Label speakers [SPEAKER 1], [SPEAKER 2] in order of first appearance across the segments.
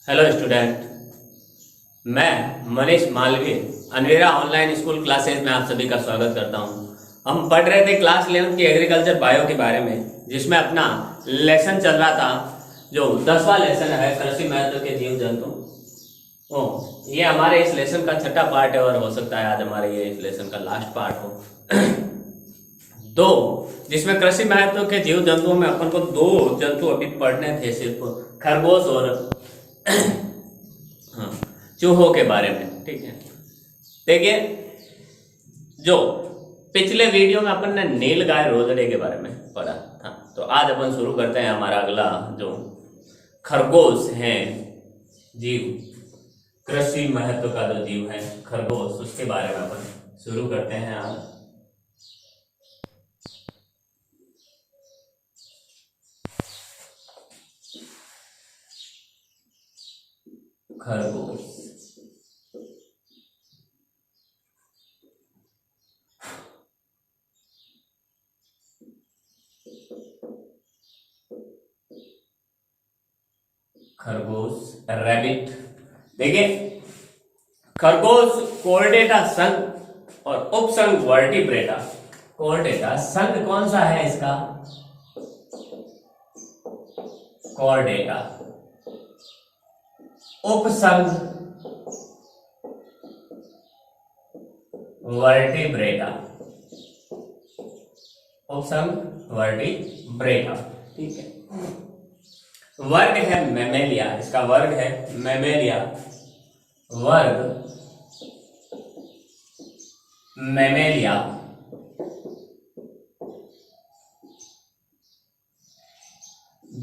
[SPEAKER 1] Hello student. मैं मनीष मालवीय अनवेरा online school classes में आप सभी का स्वागत करता हूं। हम पढ़ रहे थे क्लास 11 की एग्रीकल्चर बायो के बारे में, जिसमें अपना लेसन चल रहा था जो 10वां लेसन है कृषि महत्व के जीव जंतु। ओ ये हमारे इस लेसन का छठा पार्ट है और हो सकता है आज हमारे ये इस लेसन का लास्ट पार्ट हो। दो जिसमें कृषि महत्व के जीव जंतुओं में अपन को दो जंतु अभी पढ़ने थे, सिर्फ खरगोश और हाँ चूहों के बारे में। ठीक है, देखिए जो पिछले वीडियो में अपन ने नीलगाय रोजड़े के बारे में पढ़ा था, तो आज अपन शुरू करते हैं हमारा अगला जो खरगोश है जीव, कृषि महत्व का जो जीव है खरगोश, उसके बारे में अपन शुरू करते हैं आज। खरगोश खरगोश रैबिट। देखिए खरगोश कोर्डेटा संघ और उपसंघ वर्टिब्रेटा। कोर्डेटा संघ कौन सा है इसका? कोर्डेटा। उपसंघ वर्टिब्रेटा। उपसंघ वर्टिब्रेटा। ठीक है, वर्ग है मैमेलिया, इसका वर्ग है मैमेलिया। वर्ग मैमेलिया।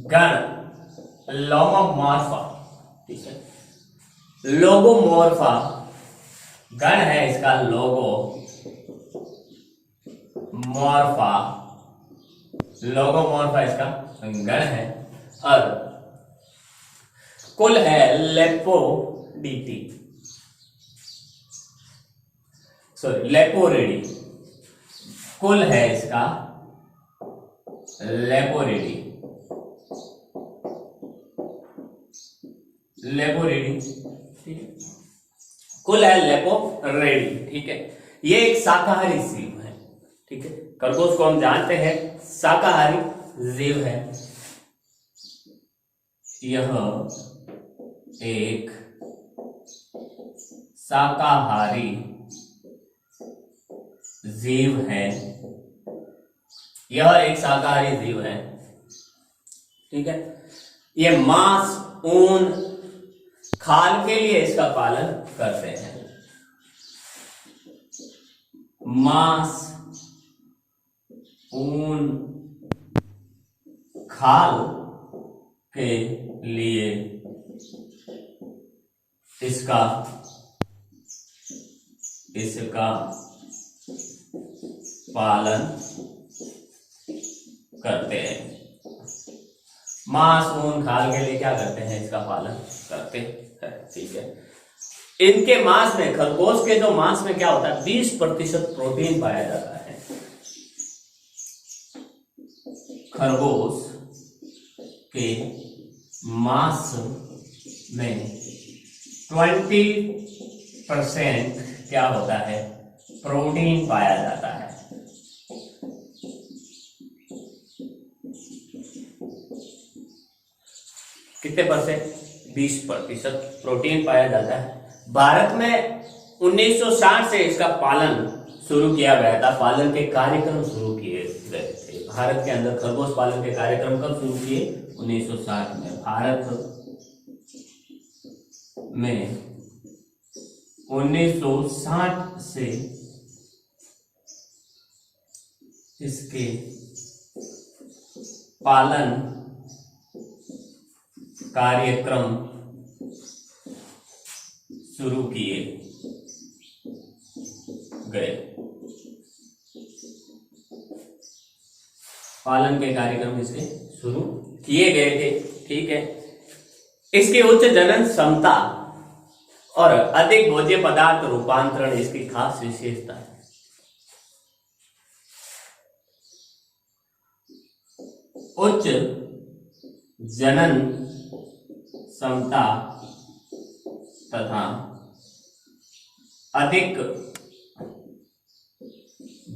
[SPEAKER 1] गण लोगोमॉर्फा। ठीक है, लोगोमॉर्फा गण है इसका, लोगोमॉर्फा। लोगोमॉर्फा इसका गण है और कुल है लेपोडिटी, सॉरी लेपोरिडी। कुल है इसका लेपोरिडी। लेपोरिडी, ठीक है, कुल है लेपोरिडी। ठीक है, ये एक शाकाहारी जीव है। ठीक है, खरगोश को हम जानते हैं शाकाहारी जीव है। यह एक शाकाहारी जीव है। यह एक शाकाहारी जीव है। ठीक है, ये मांस, ऊन, खाल के लिए इसका पालन करते हैं। मांस, ऊन, खाल के लिए इसका पालन करते हैं। मांस, ऊन, खाल के लिए क्या करते हैं? इसका पालन करते हैं। ठीक है, इनके मांस में, खरगोश के जो मांस में क्या होता है, 20% प्रोटीन पाया जाता है। खरगोश के मांस में 20% क्या होता है? प्रोटीन पाया जाता है। कितने परसेंट? 20% प्रोटीन पाया जाता है। भारत में 1960 से इसका पालन शुरू किया गया था। पालन के कार्यक्रम शुरू किए गए थे भारत के अंदर। खरगोश पालन के कार्यक्रम कब शुरू किए? 1960 में। भारत में 1960 से इसके पालन कार्यक्रम शुरू किए गए। पालन के कार्यक्रम इसके शुरू किए गए थे। ठीक है, इसकी उच्च जनन क्षमता और अधिक भोज्य पदार्थ रूपांतरण इसकी खास विशेषता है। उच्च जनन क्षमता तथा अधिक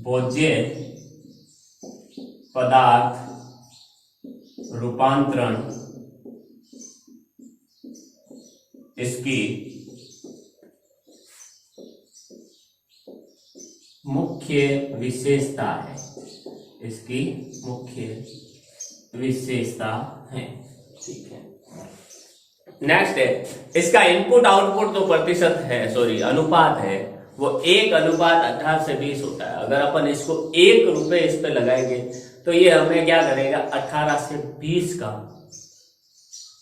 [SPEAKER 1] भोज्य पदार्थ रूपांतरण इसकी मुख्य विशेषता है। इसकी मुख्य विशेषता है। ठीक है, नेक्स्ट है इसका इनपुट आउटपुट जो प्रतिशत है, सॉरी अनुपात है, वो 1:18 से 20 होता है। अगर अपन इसको 1 रुपए इस पे लगाएंगे तो ये हमें क्या करेगा, 18 से 20 का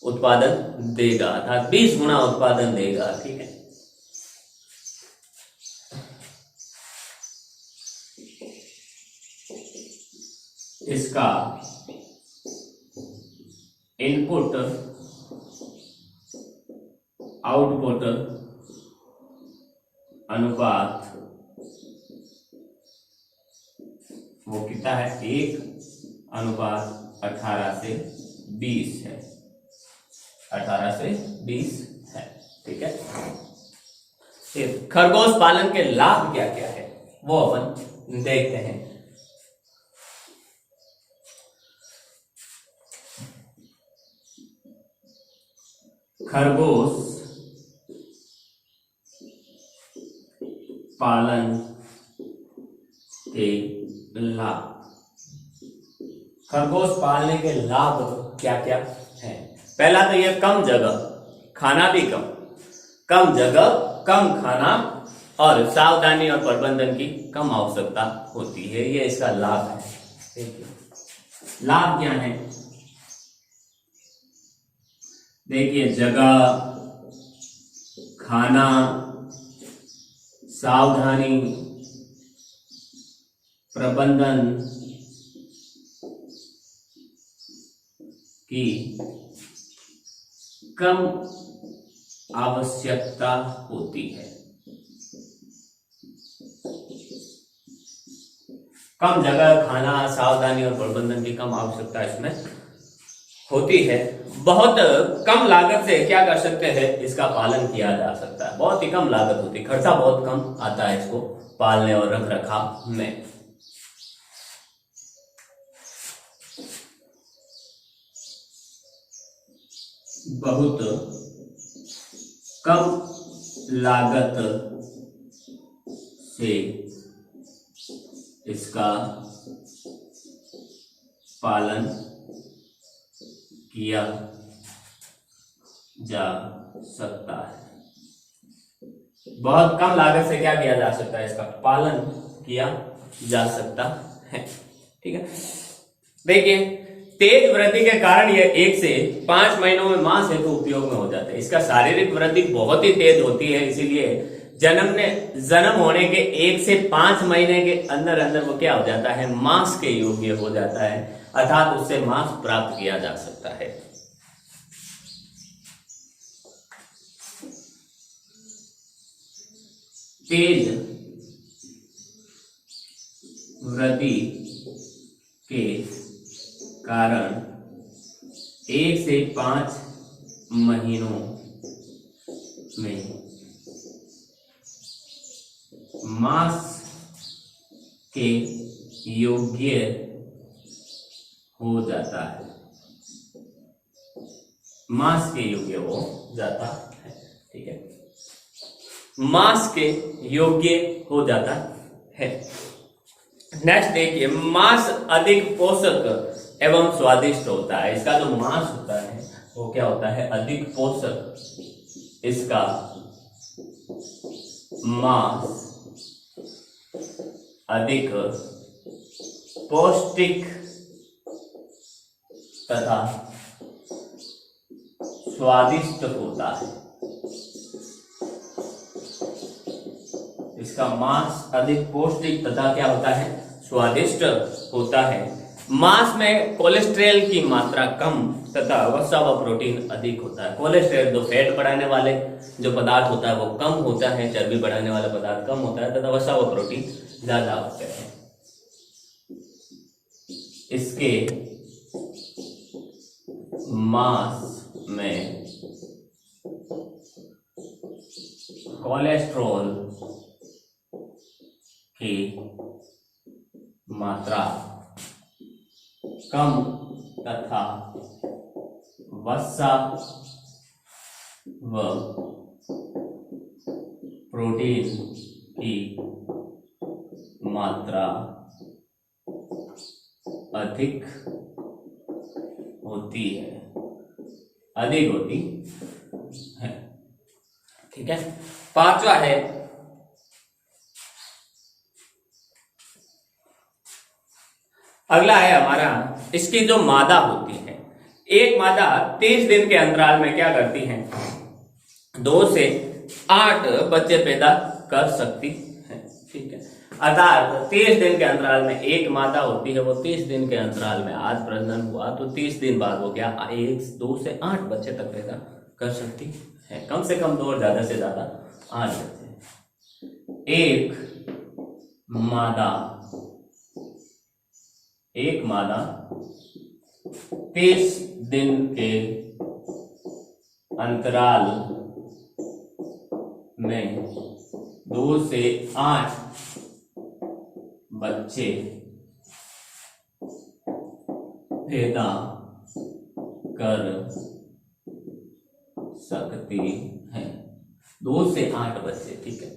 [SPEAKER 1] उत्पादन देगा, अर्थात 20 गुना उत्पादन देगा। ठीक है, इसका इनपुट आउटपुट अनुपात वो कितना है, 1:18 से 20 है, 18 से 20 है। ठीक है, फिर खरगोश पालन के लाभ क्या क्या है वो अपन देखते हैं। खरगोश पालन के लाभ, खरगोश पालने के लाभ क्या क्या है। पहला तो यह कम जगह, खाना भी कम जगह, कम खाना और सावधानी और प्रबंधन की कम आवश्यकता होती है, ये इसका लाभ है। देखिए लाभ क्या है, देखिए जगह, खाना, सावधानी, प्रबंधन की कम आवश्यकता होती है। कम जगह, खाना, सावधानी और प्रबंधन की कम आवश्यकता इसमें होती है। बहुत कम लागत से क्या कर सकते हैं, इसका पालन किया जा सकता है। बहुत ही कम लागत होती है, खर्चा बहुत कम आता है इसको पालने और रख रखाव में। बहुत कम लागत से इसका पालन किया जा सकता है। बहुत कम लागत से क्या किया जा सकता है, इसका पालन किया जा सकता है। ठीक है, देखिए तेज वृद्धि के कारण यह 1 से 5 महीनों में मांस हेतु उपयोग में हो जाता है। इसका शारीरिक वृद्धि बहुत ही तेज होती है, इसीलिए जन्म होने के 1 से 5 महीने के अंदर अंदर वो क्या हो जाता है, मांस के योग्य हो जाता है, अर्थात उससे मांस प्राप्त किया जा सकता है। तेज वृद्धि के कारण 1 से 5 महीनों में मांस के योग्य हो जाता है, मांस के योग्य हो जाता है। ठीक है, मांस के योग्य हो जाता है। नेक्स्ट देखिए, मांस अधिक पोषक एवं स्वादिष्ट होता है। इसका जो मांस होता है वो क्या होता है, अधिक पोषक। इसका मांस अधिक पौष्टिक तथा स्वादिष्ट होता है। इसका मांस अधिक पौष्टिक तथा क्या होता है, स्वादिष्ट होता है। मांस में कोलेस्ट्रॉल की मात्रा कम तथा वसा व प्रोटीन अधिक होता है। कोलेस्ट्रॉल जो फैट बढ़ाने वाले जो पदार्थ होता है वो कम होता है, चर्बी बढ़ाने वाला पदार्थ कम होता है तथा वसा व प्रोटीन ज्यादा होते हैं। इसके मांस में कोलेस्ट्रॉल की मात्रा कम तथा वसा व प्रोटीन की मात्रा अधिक होती है, अधिक होती है। ठीक है। पांचवा है अगला है हमारा, इसकी जो मादा होती है, एक मादा 30 दिन के अंतराल में क्या करती है, 2 से 8 बच्चे पैदा कर सकती है। ठीक है। अर्थात 30 दिन के अंतराल में एक मादा होती है, वो 30 दिन के अंतराल में आज प्रजनन हुआ तो 30 दिन बाद वो क्या 2 से 8 बच्चे तक पैदा कर सकती है। कम से कम 2 और ज्यादा से ज्यादा 8 बच्चे। एक मादा 30 दिन के अंतराल में 2 से 8 बच्चे पैदा कर सकती है, 2 से 8 बच्चे। ठीक है।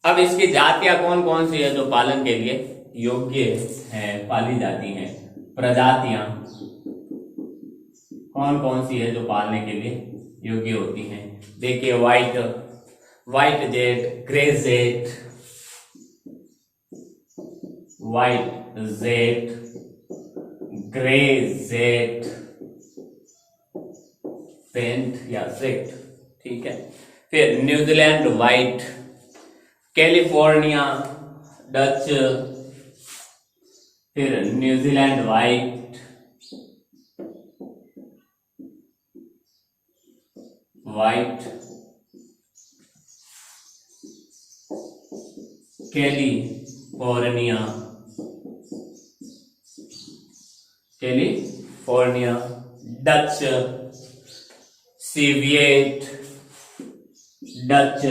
[SPEAKER 1] अब इसकी जातियां कौन कौन सी है जो पालन के लिए योग्य है, पाली जाती हैं, प्रजातियां कौन कौन सी है जो पालने के लिए योग्य होती हैं। देखिए, white jet, grey jet, white jet, grey jet, paint या जेट। ठीक है। फिर न्यूजीलैंड व्हाइट, कैलिफोर्निया डच, फिर न्यूजीलैंड व्हाइट, कैलिफोर्निया डच, सीविएट डच,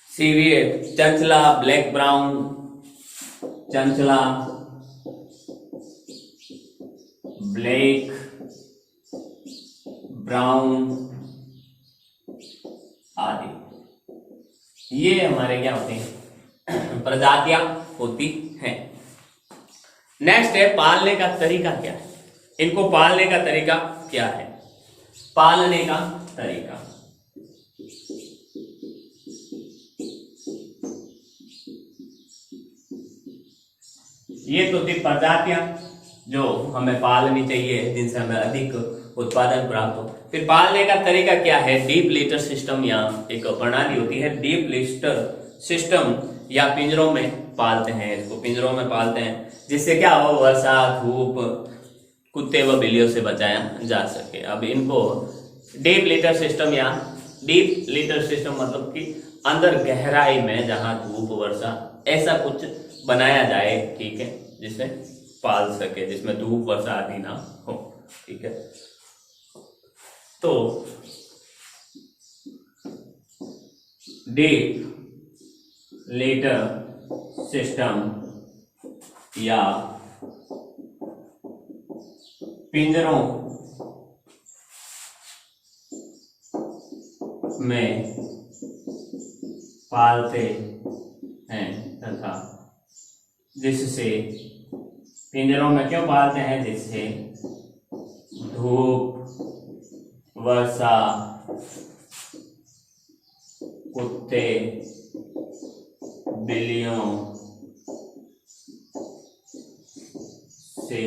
[SPEAKER 1] सीविएट, chinchilla black brown, chinchilla black brown आदि, ये हमारे क्या होते हैं, प्रजातियां होती हैं। नेक्स्ट है पालने का तरीका क्या है। इनको पालने का तरीका क्या है, पालने का तरीका। ये तो थी प्रजातियां जो हमें पालनी चाहिए, जिनसे हमें अधिक उत्पादन प्राप्त हो। फिर पालने का तरीका क्या है, डीप लिटर सिस्टम या एक प्रणाली होती है डीप लिटर सिस्टम, या पिंजरों में पालते हैं, इसको पिंजरों में पालते हैं, जिससे क्या हो, वर्षा धूप कुत्ते व बिल्लियों से बचाया जा सके। अब इनको डीप लिटर सिस्टम या डीप लिटर सिस्टम मतलब कि अंदर गहराई में जहां धूप वर्षा ऐसा कुछ बनाया जाए, ठीक है, जिसमें पाल सके, जिसमें धूप वर्षा आदि ना हो। ठीक है। तो डीप लिटर सिस्टम या पिंजरों में पालते हैं तथा जिससे, पिंजरों में क्यों पालते हैं, जिससे धूप वर्षा कुत्ते बिल्लियों से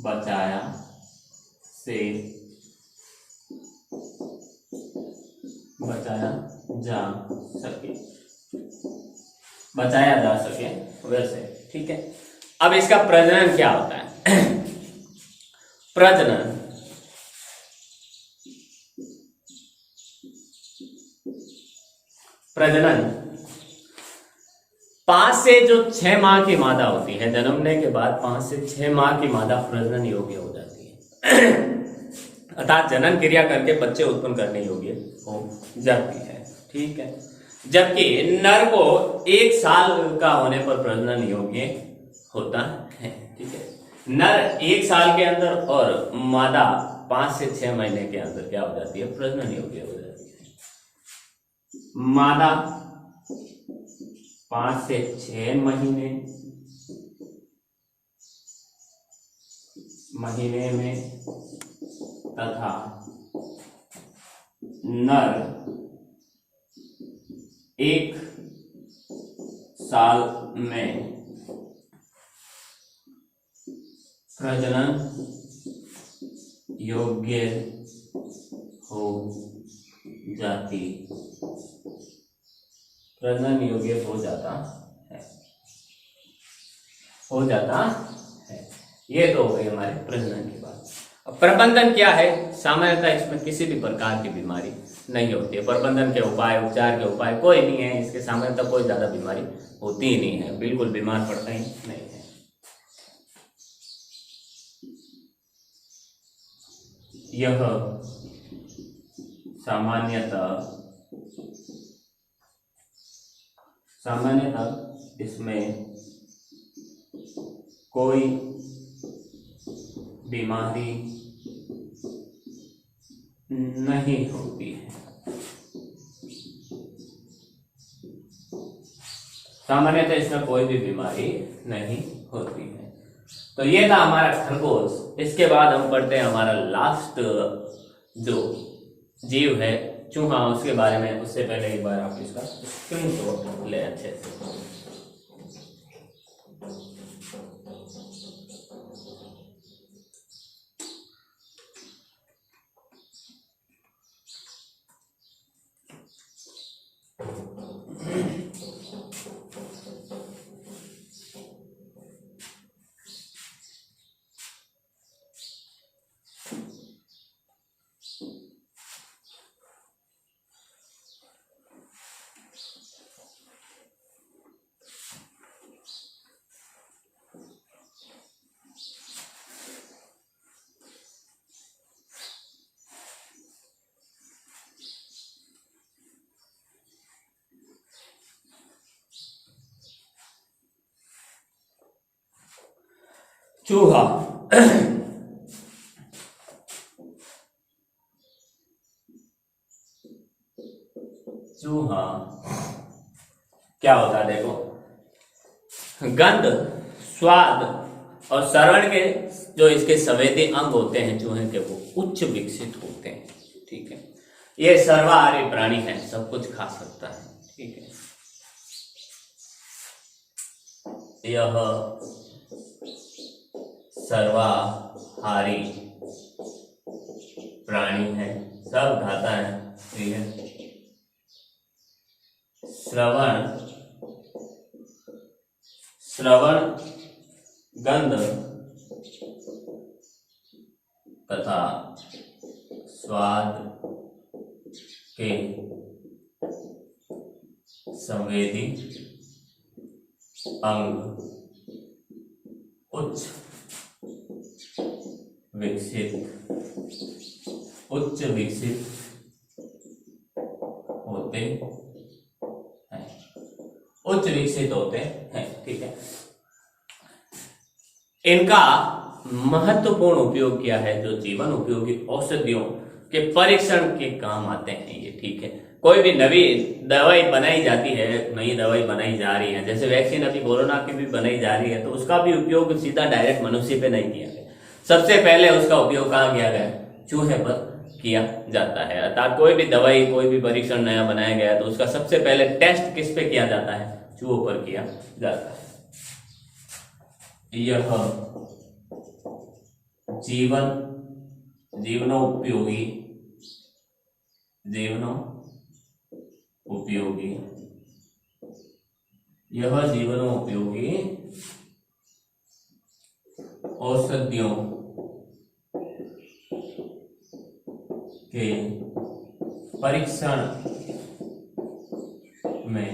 [SPEAKER 1] बचाया जा सके वैसे। ठीक है। अब इसका प्रजनन क्या होता है प्रजनन 5 से जो 6 माह की मादा होती है, जन्मने के बाद 5 से 6 माह की मादा प्रजनन योग्य हो जाती है अर्थात जनन क्रिया करके बच्चे उत्पन्न करने योग्य हो जाती है। ठीक है। जबकि नर को 1 साल का होने पर प्रजनन योग्य होता है। ठीक है। नर 1 साल के अंदर और मादा 5 से 6 महीने के अंदर क्या हो जाती है, प्रजनन योग्य हो जाती है। मादा 5 से 6 महीने में तथा नर 1 साल में प्रजनन योग्य हो जाती, प्रजनन योग्य हो जाता है। ये तो हो गई हमारे प्रजनन की बात। अब प्रबंधन क्या है? सामान्यतः इसमें किसी भी प्रकार की बीमारी नहीं होती है। प्रबंधन के उपाय, उपचार के उपाय कोई नहीं है इसके, सामान्यतः कोई ज्यादा बीमारी होती ही नहीं है, बिल्कुल बीमार पड़ता ही नहीं है। यह सामान्यतः इसमें कोई बीमारी नहीं होती है। सामान्यतः इसमें कोई भी बीमारी नहीं होती है। तो ये था हमारा खरगोश। इसके बाद हम पढ़ते हैं हमारा लास्ट जो जीव है चूहा, उसके बारे में। उससे पहले एक बार आप इसका स्क्रीनशॉट ले अच्छे से। चूहा चूहा क्या होता है देखो, गंध, स्वाद और श्रवण के जो इसके संवेदी अंग होते हैं चूहे के, वो उच्च विकसित होते हैं। ठीक है। ये सर्वाहारी प्राणी है, सब कुछ खा सकता है। ठीक है। यह सर्वाहारी प्राणी है, सब खाता है। ठीक है। श्रवण, गंध तथा स्वाद के संवेदी अंग उच्च विकसित होते हैं, उच्च विकसित होते हैं। ठीक है। इनका महत्वपूर्ण उपयोग क्या है? जो जीवन उपयोगी औषधियों के परीक्षण के काम आते हैं ये। ठीक है। कोई भी नवी दवाई बनाई जाती है, नई दवाई बनाई जा रही है, जैसे वैक्सीन अभी कोरोना की भी बनाई जा रही है, तो उसका भी उपयोग सीधा डायरेक्ट मनुष्य पे नहीं किया गया। सबसे पहले उसका उपयोग कहाँ किया गया? चूहे पर किया जाता है। अर्थात कोई भी दवाई, कोई भी परीक्षण नया बनाया गया तो उसका सबसे पहले टेस्ट किस पे किया जाता है? चूहों पर किया जाता है। यह जीवनोपयोगी औषधियों के परीक्षण में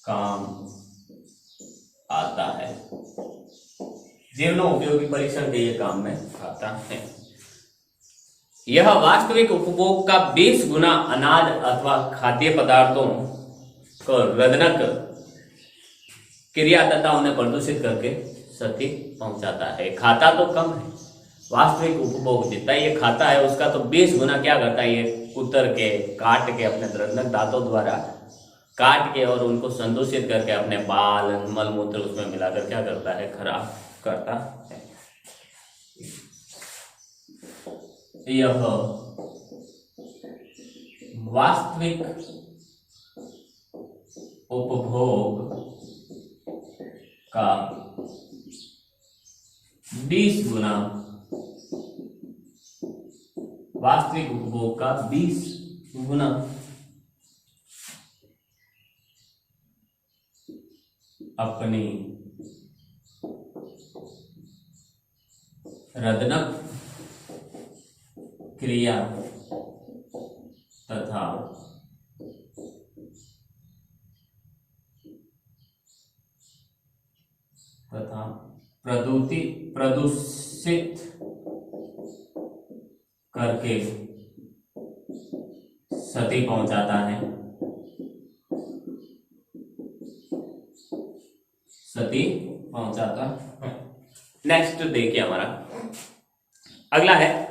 [SPEAKER 1] काम आता है, जीवनोपयोगी परीक्षण के ये काम में आता है। यह वास्तविक उपभोग का 20 गुना अनाज अथवा खाद्य पदार्थों को रदनक क्रिया तथा उन्हें प्रदूषित करके क्षति पहुंचाता है। खाता तो कम है, वास्तविक उपभोग जितना ये खाता है उसका तो 20 गुना क्या करता है, ये कुतर के काट के अपने रदनक दांतों द्वारा काट के और उनको संदूषित करके अपने बाल मल मूत्र उसमें मिलाकर क्या करता है, खराब करता है। यह वास्तविक उपभोग का 20 गुना, वास्तविक उपभोग का 20 गुना अपनी रदनक क्रिया तथा प्रदूषित करके क्षति पहुंचाता है, क्षति पहुंचाता है। नेक्स्ट देखिए हमारा अगला है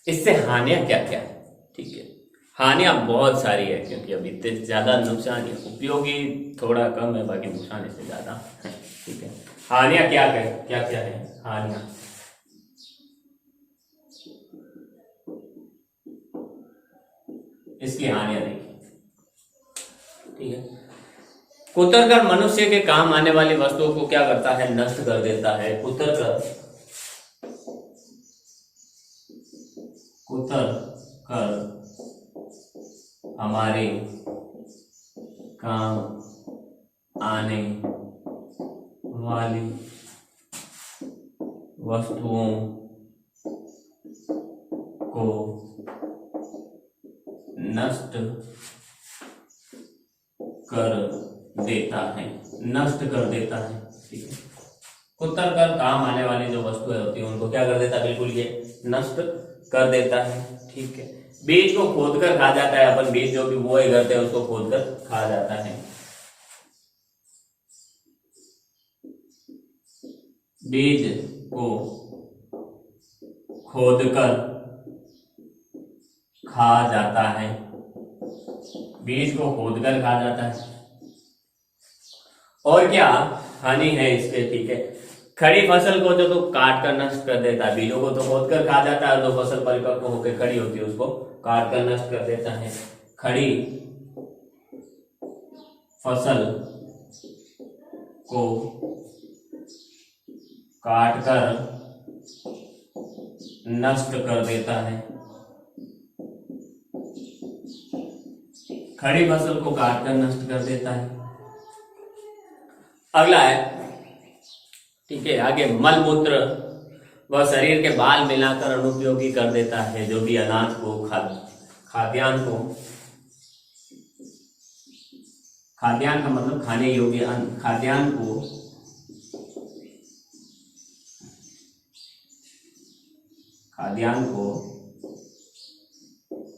[SPEAKER 1] इससे हानियां क्या क्या है। ठीक है, हानियां बहुत सारी है क्योंकि अभी इतने ज्यादा नुकसान है, उपयोगी थोड़ा कम है, बाकी नुकसान इससे ज्यादा है। ठीक है, हानियां क्या क्या है हानियां। इसकी हानियां देखिए। ठीक है, कुतरकर मनुष्य के काम आने वाली वस्तुओं को क्या करता है, नष्ट कर देता है। कुतर कर हमारे काम आने वाली वस्तुओं को नष्ट कर देता है, नष्ट कर देता है। ठीक है, कुतर कर काम आने वाली जो वस्तुएं होती है उनको क्या कर देता है, बिल्कुल ये नष्ट कर देता है। ठीक है, बीज को खोद कर खा जाता है, अपन बीज जो भी बोए करते हैं उसको खोद कर खा जाता है। बीज को खोद कर खा जाता है, बीज को खोद कर खा जाता है। और क्या हानि है इसके। ठीक है, खड़ी फसल को जो तो काट कर नष्ट कर देता है, बीजों को तो खोद कर खा जाता है, और जो फसल परिपक्व होकर खड़ी होती है उसको काट कर नष्ट कर देता है। खड़ी फसल को काट कर नष्ट कर देता है, खड़ी फसल को काट कर नष्ट कर देता है। अगला है, ठीक है, आगे मल मूत्र व शरीर के बाल मिलाकर अनुपयोगी कर देता है। जो भी अनाज को खाद्यान्न को, खाद्यान्न का मतलब खाने योग्य अन्न, खाद्यान्न को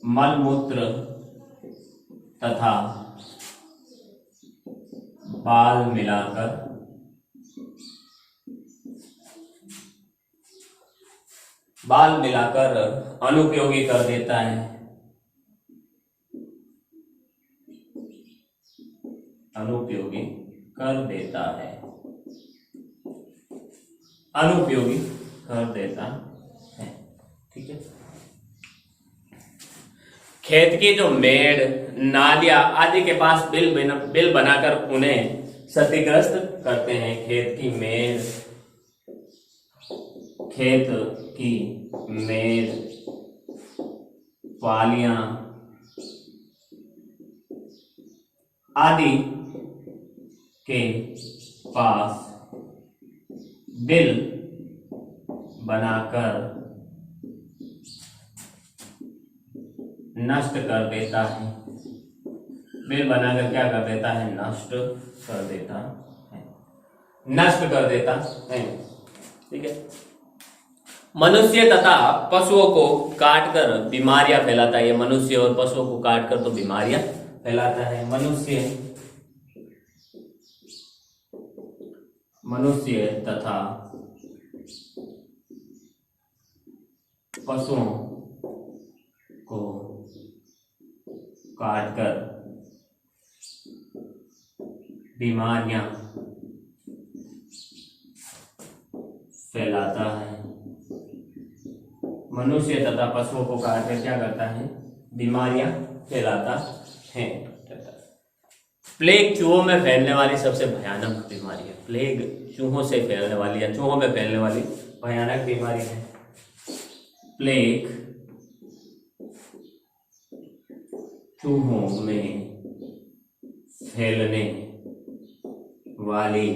[SPEAKER 1] मल मूत्र तथा बाल मिलाकर अनुपयोगी कर देता है, अनुपयोगी कर देता है, अनुपयोगी कर देता है। ठीक है, खेत की जो मेड़ नालियां आदि के पास बिल बनाकर उन्हें क्षतिग्रस्त करते हैं। खेत की मेड़ पालियां आदि के पास बिल बनाकर नष्ट कर देता है। बिल बनाकर क्या कर देता है? नष्ट कर देता है, नष्ट कर देता है। ठीक है। मनुष्य तथा पशुओं को काटकर बीमारियां फैलाता है। ये मनुष्य और पशुओं को काटकर तो बीमारियां फैलाता है। मनुष्य तथा पशुओं को काटकर बीमारियां फैलाता है। मनुष्य तथा पशुओं को काटकर क्या करता है? बीमारियां फैलाता है। प्लेग चूहों में फैलने वाली सबसे भयानक बीमारी है। प्लेग चूहों से फैलने वाली या चूहों में फैलने वाली भयानक बीमारी है। प्लेग चूहों में फैलने वाली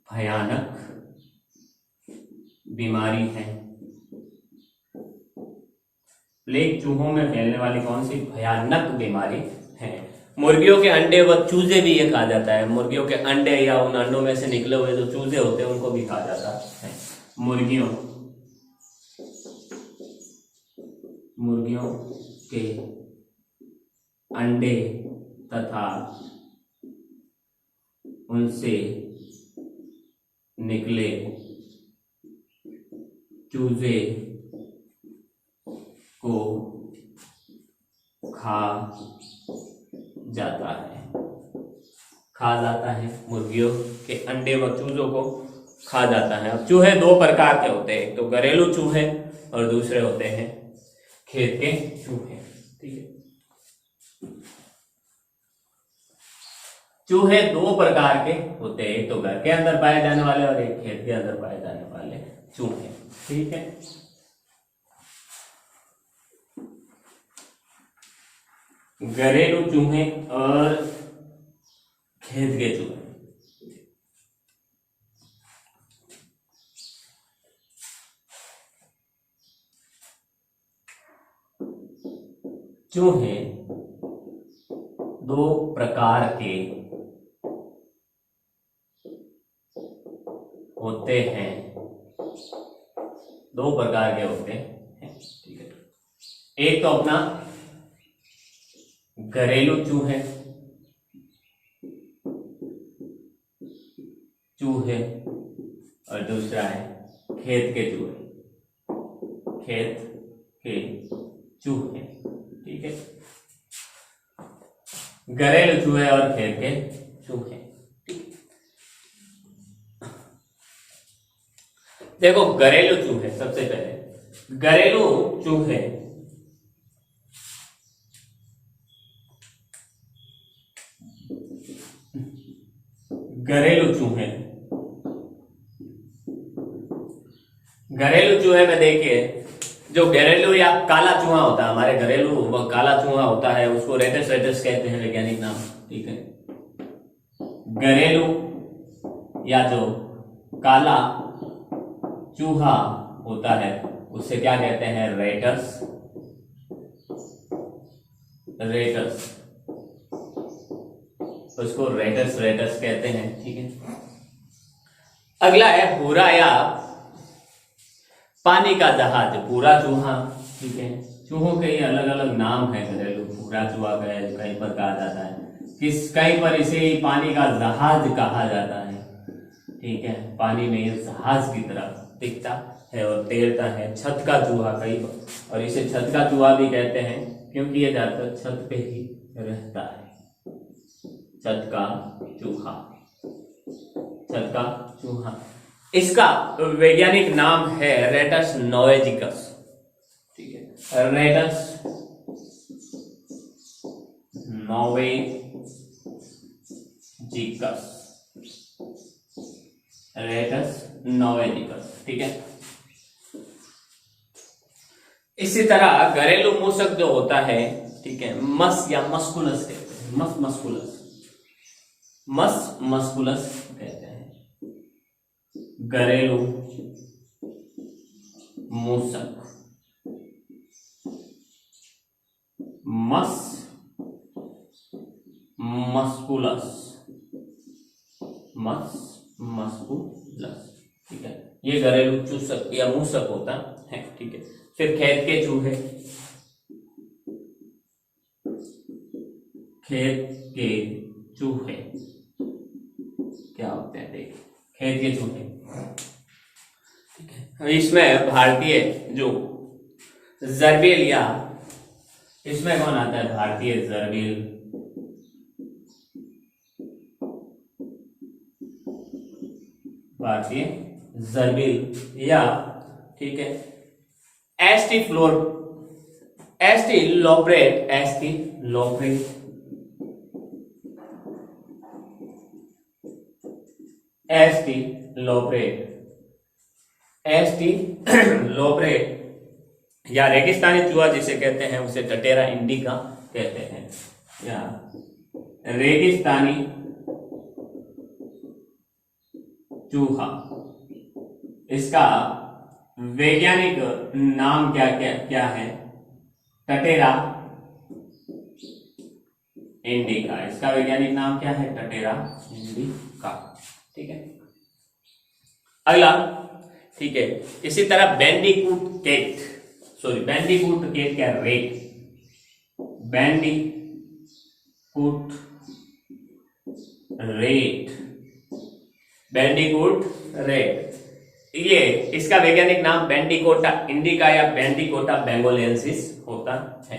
[SPEAKER 1] भयानक बीमारी है। प्लेग चूहों में फैलने वाली कौन सी भयानक बीमारी है? मुर्गियों के अंडे व चूजे भी ये खा जाता है। मुर्गियों के अंडे या उन अंडों में से निकले हुए जो चूजे होते हैं उनको भी खा जाता है। मुर्गियों के अंडे तथा उनसे निकले चूजे को खा जाता है। मुर्गियों के अंडे व चूजों को खा जाता है। अब चूहे दो प्रकार के होते हैं, एक तो घरेलू चूहे और दूसरे होते हैं खेत के चूहे। ठीक है। चूहे दो प्रकार के होते हैं, एक तो घर के अंदर पाए जाने वाले और एक खेत के अंदर पाए जाने वाले चूहे। ठीक है। घरेलू चूहे और खेत के चूहे। चूहे दो प्रकार के होते हैं। ठीक है। एक तो अपना घरेलू चूहे और दूसरा है खेत के चूहे। ठीक है। घरेलू चूहे और खेत के चूहे। देखो घरेलू चूहे, सबसे पहले घरेलू चूहे में देखिए, जो घरेलू या काला चूहा होता है, हमारे घरेलू वो काला चूहा होता है, उसको रेटस कहते हैं वैज्ञानिक नाम। ठीक है। घरेलू या जो काला चूहा होता है उससे क्या कहते हैं? रेटस। उसको रेटस कहते हैं। ठीक है। अगला है भूरा या पानी का जहाज, भूरा चूहा। ठीक है। चूहों के अलग अलग नाम है घरेलू। भूरा चूहा कहीं पर कहा जाता है, कहीं पर इसे पानी का जहाज कहा जाता है। ठीक है। पानी में ये जहाज की तरह दिखता है और तैरता है। छत का चूहा कई बार, और इसे छत का चूहा भी कहते हैं क्योंकि ये ज्यादातर छत पे ही रहता है। छत का चूहा। इसका वैज्ञानिक नाम है रेटस नोवेजिकस। ठीक है। रेटस नोवेजिकस। ठीक है। इसी तरह घरेलू मूसक जो होता है, ठीक है, मस या मस्कुलस कहते हैं। मस्कुलस कहते हैं। घरेलू मूसक मस्कुलस, मस्कुलस, ठीक है। ये घरेलू चूसक या मूसक होता है, ठीक है। फिर खेत के चूहे, खेत के चूहे क्या होते हैं, देखिए खेत के चूहे, ठीक है। इसमें भारतीय जो जरबेल, या इसमें कौन आता है, भारतीय जरबेल, भारतीय जरबेल, या ठीक है एस्टिलोब्रेट, एस्टिलोब्रेट या रेगिस्तानी चूहा जिसे कहते हैं उसे टटेरा इंडिका कहते हैं, या रेगिस्तानी चूहा। इसका वैज्ञानिक नाम क्या क्या क्या है, टटेरा इंडिका। इसका वैज्ञानिक नाम क्या है, टटेरा इंडिका, ठीक है। अगला, ठीक है, इसी तरह बैंडिकूट केट क्या, रेट, बैंडिकूट रेट, ये इसका वैज्ञानिक नाम बैंडिकोटा इंडिका या बैंडिकोटा बेंगोलेंसिस होता है,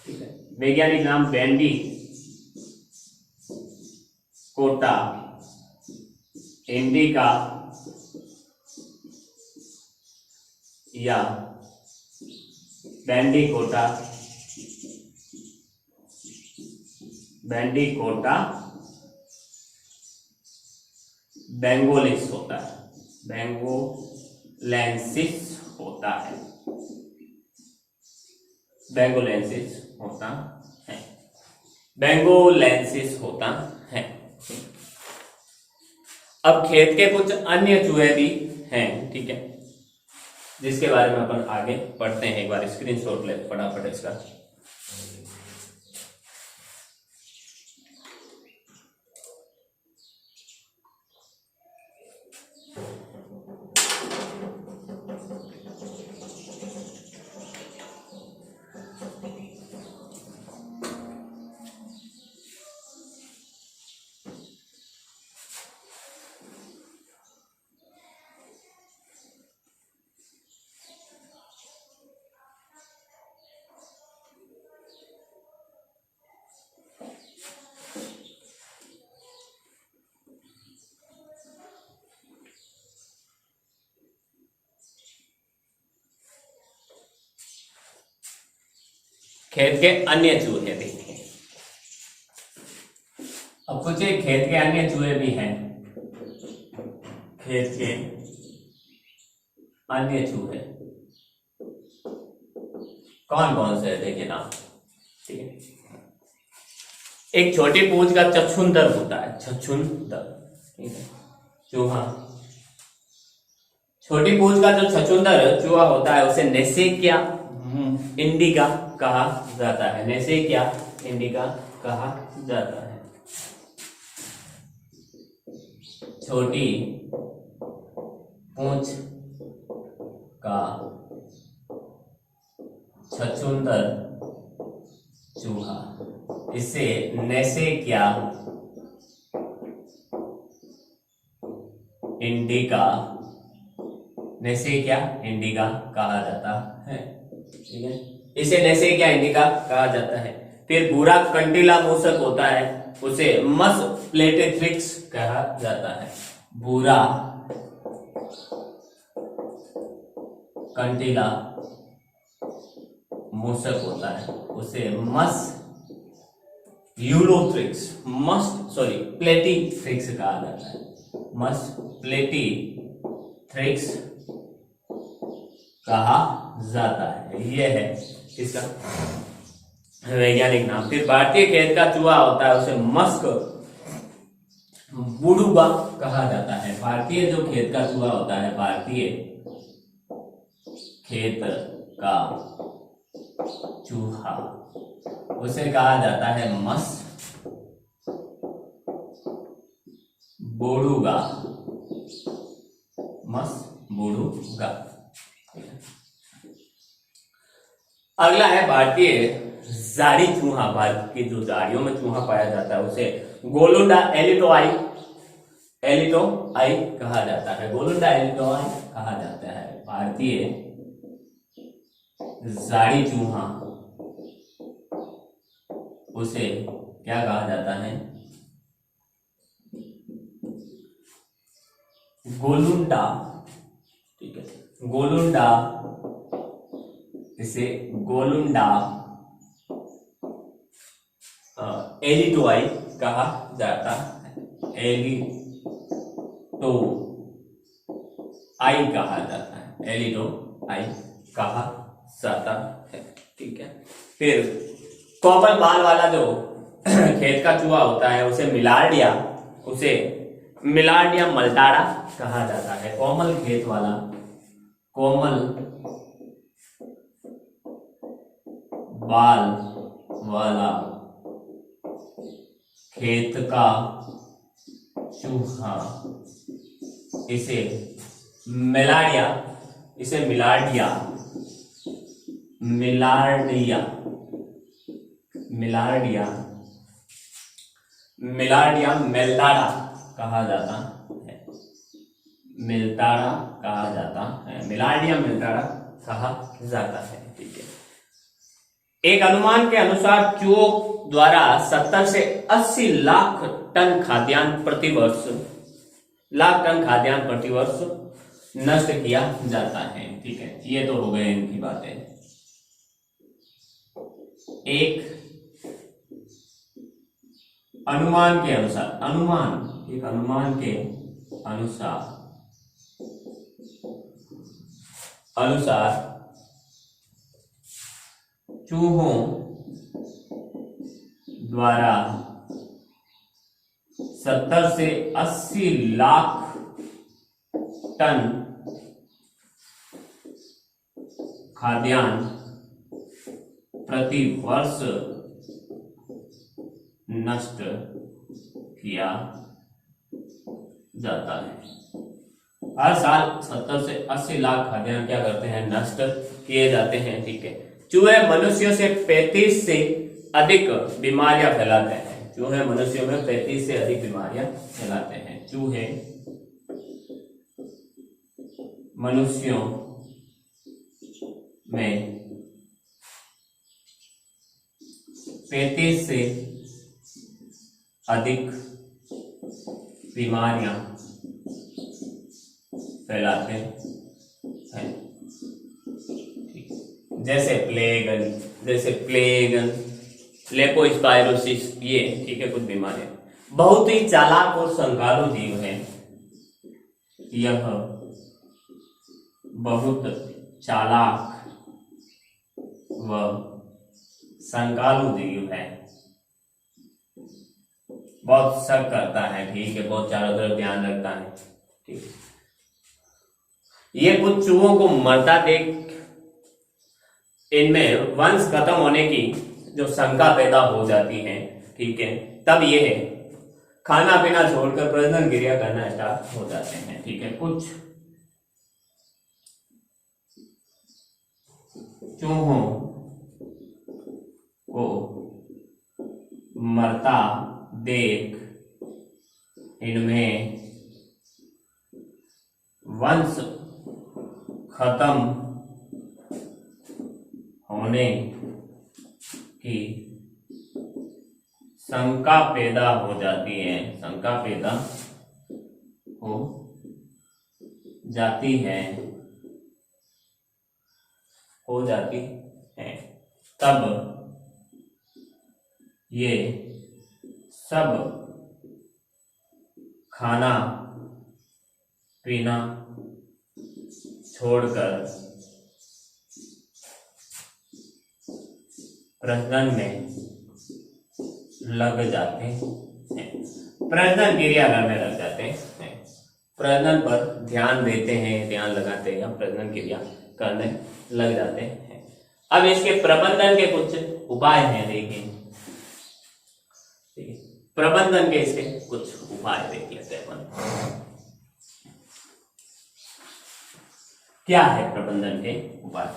[SPEAKER 1] ठीक है। वैज्ञानिक नाम बैंडिकोटा इंडिका या बैंडिकोटा बेंगोलेंसिस होता है, बेंगोलेंसिस होता है, बेंगोलेंसिस होता है। अब खेत के कुछ अन्य चूहे भी हैं, ठीक है, जिसके बारे में अपन आगे पढ़ते हैं। एक बार स्क्रीनशॉट ले फटाफट इसका। खेत के अन्य चूहे देखिए, अब कुछ खेत के अन्य चूहे भी हैं। खेत के अन्य चूहे कौन कौन से है, देखिए नाम, ठीक है। एक छोटी पूंछ का छछूंदर होता है, छछूंदर, ठीक है, चूहा। छोटी पूंछ का जो छछूंदर चूहा होता है उसे नेसेकिया इंडिका कहा जाता है, नेसेकिया इंडिका कहा जाता है। छोटी पूंछ का छछूंदर चूहा, इसे नेसेकिया इंडिका कहा जाता है, ठीक है। इसे नेसेकिया इंडिका कहा जाता है। फिर भूरा कंटीला मूसक होता है, उसे मस प्लेटेथ्रिक्स कहा जाता है। भूरा कंटीला मूसक होता है, उसे प्लेटीथ्रिक्स कहा जाता है, प्लेटीथ्रिक्स कहा जाता है। यह है इसका वैज्ञानिक नाम। फिर भारतीय खेत का चूहा होता है, उसे मस्क बुडुगा कहा जाता है। भारतीय जो खेत का चूहा होता है, भारतीय खेत का चूहा उसे कहा जाता है मस बोड़ूगा, मस बोड़ूगा। अगला है भारतीय झाड़ी चूहा। भारत की जो झाड़ियों में चूहा पाया जाता है उसे गोलुंडा एलिटोआई कहा जाता है। गोलुंडा एलिटोआई कहा जाता है। भारतीय झाड़ी चूहा, उसे क्या कहा जाता है? गोलुंडा, ठीक है, गोलुंडा, इसे गोलुंडा एलिटोआई कहा जाता है। एलिटो आई कहा जाता है। एलिटो आई कहा जाता है, ठीक है। फिर कोमल बाल वाला जो खेत का चूहा होता है उसे मिलार्डिया मल्टारा कहा जाता है। कोमल खेत वाला, कोमल बाल वाला खेत का चूहा, इसे मिलार्डिया मेल्टारा कहा जाता है। मिलार्डिया मेल्टारा कहा जाता है, ठीक है। एक अनुमान के अनुसार चूहों द्वारा 70 से 80 लाख टन खाद्यान्न प्रतिवर्ष नष्ट किया जाता है, ठीक है। ये तो हो गए इनकी बातें। एक अनुमान के अनुसार चूहों द्वारा 70 से 80 लाख टन खाद्यान्न प्रति वर्ष नष्ट किया जाता है। हर साल 70 से 80 लाख खाद्यान्न क्या करते हैं? नष्ट किए जाते हैं, ठीक है। चूहे मनुष्यों से 35 से अधिक बीमारियां फैलाते हैं। चूहे मनुष्यों में 35 से अधिक बीमारियां फैलाते हैं। चूहे मनुष्यों में 35 से अधिक बीमारियां फैलाते हैं, जैसे प्लेग, लेप्टोस्पाइरोसिस, ये, ठीक है, कुछ बीमारियां। बहुत ही चालाक और संकालू जीव है यह, बहुत चालाक व संकालू जीव है। बहुत शक करता है, ठीक है, बहुत चारों तरफ ध्यान रखता है, ठीक है। ये कुछ चूहों को मरता देख इनमें वंश खत्म होने की जो शंका पैदा हो जाती है, ठीक है, तब ये खाना पीना छोड़कर प्रजनन क्रिया करना स्टार्ट हो जाते हैं, ठीक है। कुछ चूहों को मरता देख इनमें वंश खत्म होने की शंका पैदा हो जाती है, तब ये सब खाना पीना छोड़कर प्रजनन में लग जाते हैं, प्रजनन क्रिया करने लग जाते हैं, प्रजनन पर ध्यान देते हैं, ध्यान लगाते हैं, प्रजनन क्रिया करने लग जाते हैं। अब इसके प्रबंधन के कुछ उपाय हैं, देखिए। ठीक है, प्रबंधन के इसके कुछ उपाय देख लेते हैं अपन। क्या है प्रबंधन के उपाय?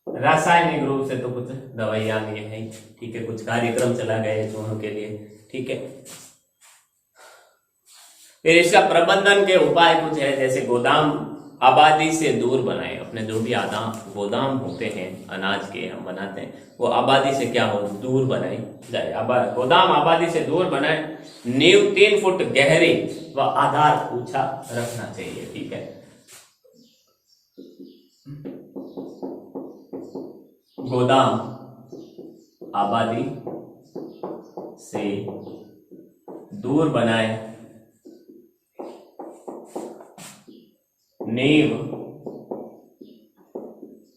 [SPEAKER 1] रासायनिक रूप से तो कुछ दवाइयां भी है, ठीक है, कुछ कार्यक्रम चला गया है चूहों के लिए, ठीक है। फिर इसका प्रबंधन के उपाय कुछ है, जैसे गोदाम आबादी से दूर बनाए। अपने जो भी गोदाम होते हैं अनाज के हम बनाते हैं, वो आबादी से क्या हो, दूर बनाई जाए। गोदाम आबादी से दूर बनाए। नींव 3 फुट गहरी व आधार ऊंचा रखना चाहिए, ठीक है। गोदाम आबादी से दूर बनाए। नींव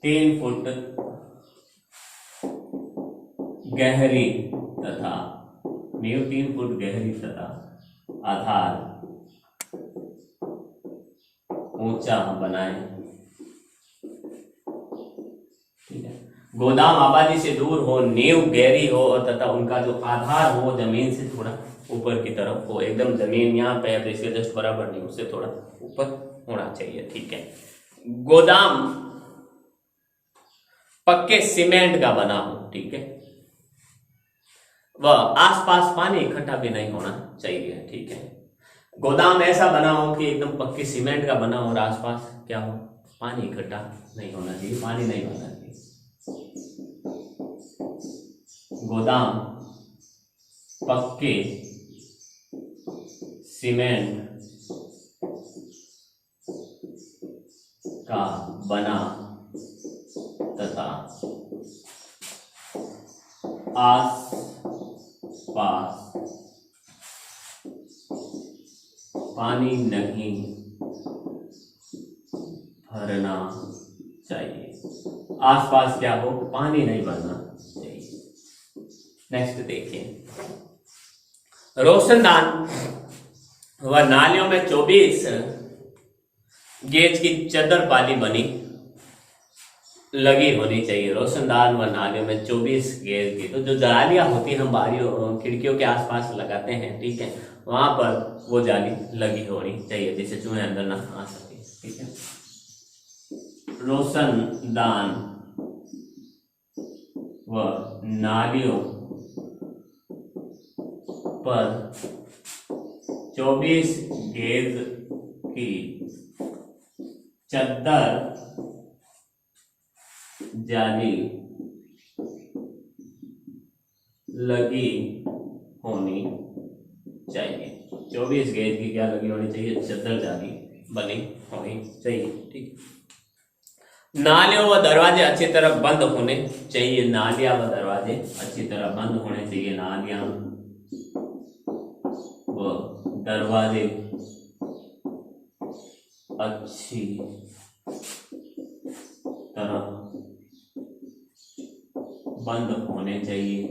[SPEAKER 1] 3 फुट गहरी तथा नींव 3 फुट गहरी तथा आधार ऊंचा बनाए, ठीक है। गोदाम आबादी से दूर हो, नींव गहरी हो और तथा उनका जो आधार हो जमीन से थोड़ा ऊपर की तरफ हो। एकदम जमीन यहाँ पे है तो इसके जस्ट बराबर नहीं, उससे थोड़ा ऊपर होना चाहिए, ठीक है। गोदाम पक्के सीमेंट का बना हो, ठीक है। वह आसपास पानी इकट्ठा भी नहीं होना चाहिए, ठीक है। गोदाम ऐसा बना हो कि एकदम पक्के सीमेंट का बना हो और आसपास क्या हो, पानी इकट्ठा नहीं होना चाहिए, पानी नहीं होना चाहिए। गोदाम पक्के सीमेंट का बना तथा आस पास पानी नहीं भरना चाहिए। आसपास क्या हो, पानी नहीं भरना चाहिए। नेक्स्ट देखिए, रोशनदान व नालियों में 24 गेज की चदर पाली बनी लगी होनी चाहिए। रोशनदान व नालियों में 24 गेज की, तो जो जालियां होती हैं हम बारियों खिड़कियों के आसपास लगाते हैं, ठीक है, वहां पर वो जाली लगी होनी चाहिए जिससे चूहे अंदर ना आ सके, ठीक है। रोशनदान व नालियों पर 24 गेज की चद्दर जाली लगी होनी चाहिए। 24 गेज की क्या लगी होनी चाहिए, चद्दर जाली बनी होनी चाहिए, ठीक। नालियों व दरवाजे अच्छी तरह बंद होने चाहिए। नालियां व दरवाजे अच्छी तरह बंद होने चाहिए। नालियां व दरवाजे अच्छी तरह बंद होने चाहिए।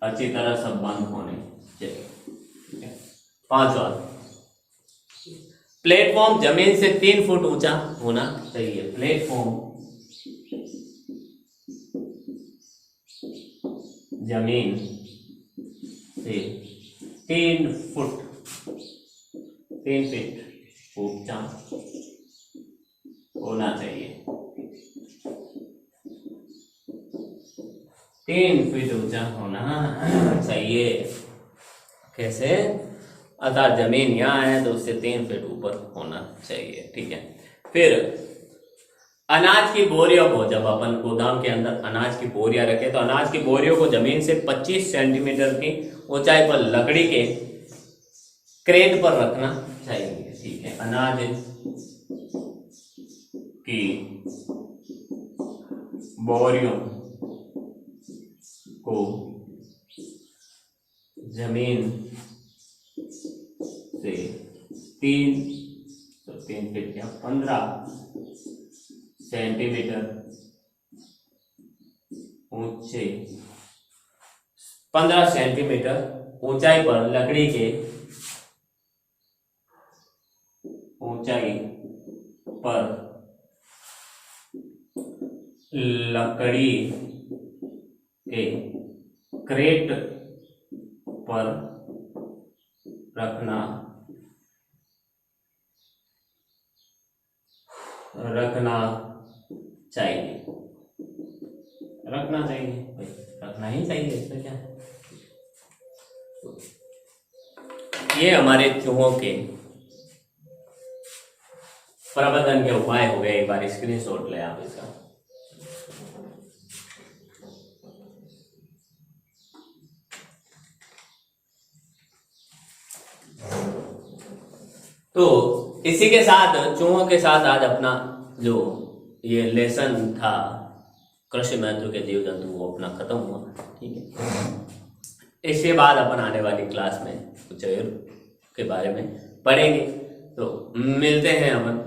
[SPEAKER 1] अच्छी तरह सब बंद होने चाहिए, ठीक है। 5वां, प्लेटफॉर्म जमीन से 3 फुट ऊंचा होना चाहिए। प्लेटफॉर्म जमीन से 3 फीट ऊंचा होना चाहिए। 3 फीट ऊंचा होना चाहिए। कैसे? अर्थात जमीन यहाँ है तो उससे 3 फीट ऊपर होना चाहिए, ठीक है। फिर अनाज की बोरियों को, जब अपन गोदाम के अंदर अनाज की बोरियां रखे तो अनाज की बोरियों को जमीन से 25 सेंटीमीटर की ऊंचाई पर लकड़ी के क्रेट पर रखना चाहिए, ठीक है। अनाज की बोरियों को जमीन से 3 फीट या 15 सेंटीमीटर ऊंचे 15 सेंटीमीटर ऊंचाई पर लकड़ी के क्रेट पर रखना चाहिए। रखना चाहिए भाई, रखना ही चाहिए, इसमें क्या है। ये हमारे चूहों के प्रबंधन के उपाय हो गए। एक बार स्क्रीनशॉट ले आप इसका। तो इसी के साथ चूहों के साथ आज अपना जो ये लेसन था कृषि महत्व के जीव जंतु वो अपना खत्म हुआ। ठीक है, इसके बाद अपन आने वाली क्लास में कुछ और के बारे में पढ़ेंगे। तो मिलते हैं अपन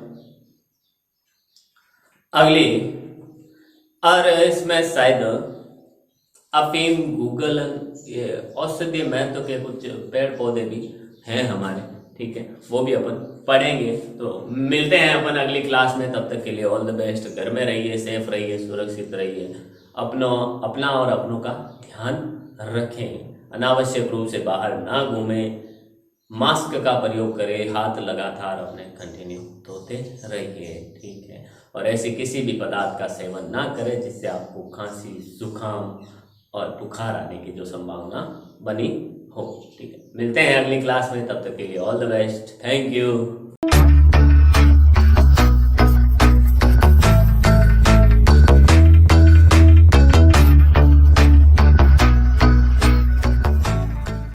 [SPEAKER 1] अगली, और इसमें शायद अफीम, गूगल, ये औषधीय महत्व के कुछ पेड़ पौधे भी हैं हमारे। ठीक है, वो भी अपन पढ़ेंगे। तो मिलते हैं अपन अगली क्लास में। तब तक के लिए ऑल द बेस्ट। घर में रहिए, सेफ रहिए, सुरक्षित रहिए, अपना और अपनों का ध्यान रखें, अनावश्यक रूप से बाहर ना घूमें, मास्क का प्रयोग करें, हाथ लगातार अपने कंटिन्यू धोते रहिए। ठीक है, और ऐसे किसी भी पदार्थ का सेवन ना करें जिससे आपको खांसी, जुकाम और बुखार आने की जो संभावना बनी हो। ठीक है, मिलते हैं अगली क्लास में। तब तक के लिए all the best. Thank you.